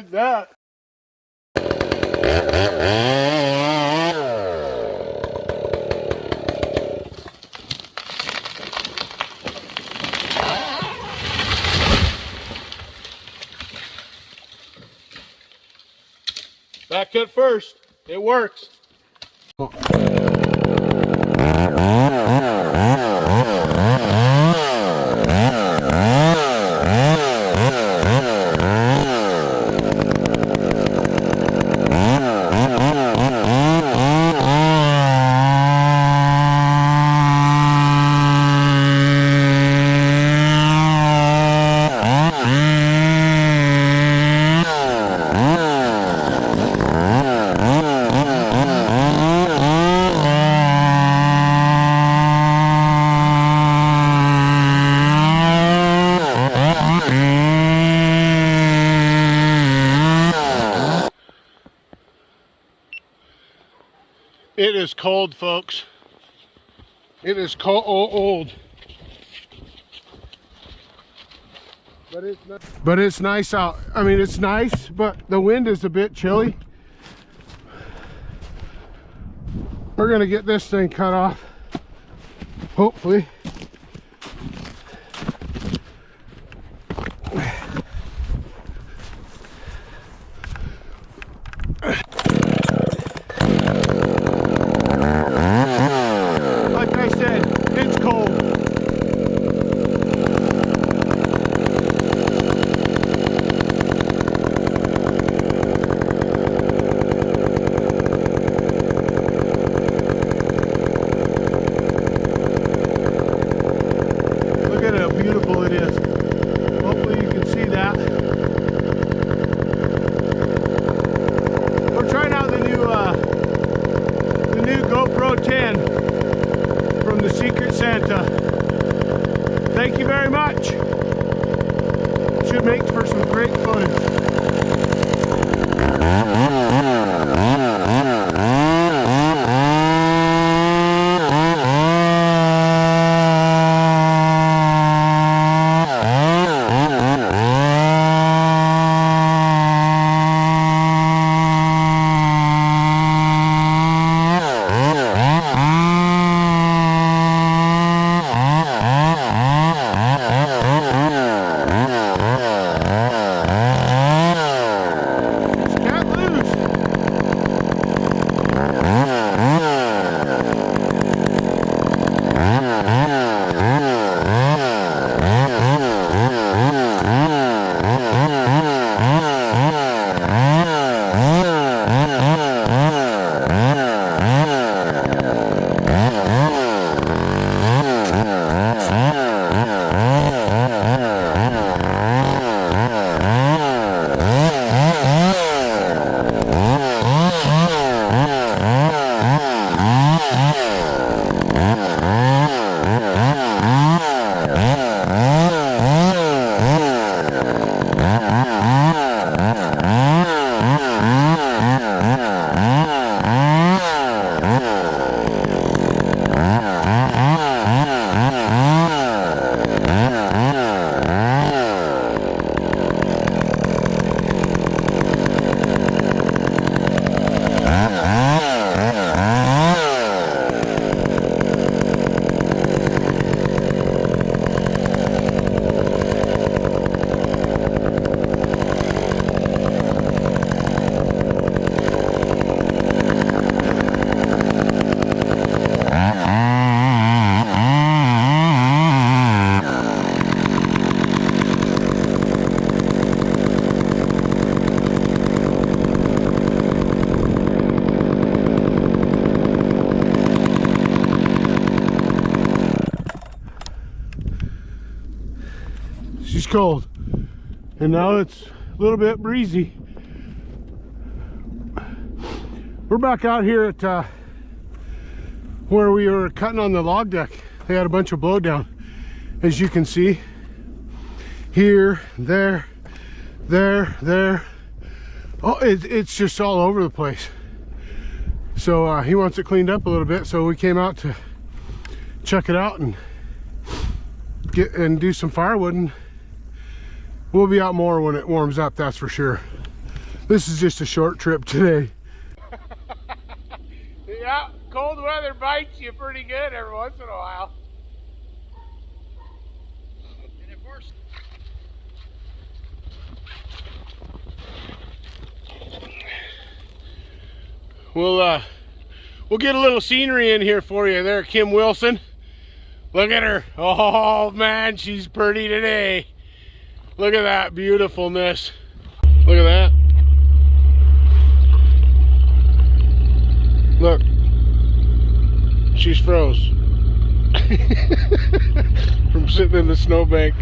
like that. Back cut first. It works. It is cold, folks. It is cold. But it's nice out. I mean, it's nice, but the wind is a bit chilly. We're gonna get this thing cut off, hopefully. GoPro 10 from the Secret Santa. Thank you very much. Should make for some great footage. She's cold, and now it's a little bit breezy. We're back out here at where we were cutting on the log deck. They had a bunch of blowdown, as you can see. Here, there, there. Oh, it's just all over the place. So he wants it cleaned up a little bit, so we came out to check it out and do some firewood, and we'll be out more when it warms up, that's for sure. This is just a short trip today. Yeah, cold weather bites you pretty good every once in a while. And if we'll get a little scenery in here for you there, Kim Wilson. Look at her. Oh man, she's pretty today. Look at that beautifulness. Look at that. Look. She's froze. From sitting in the snowbank.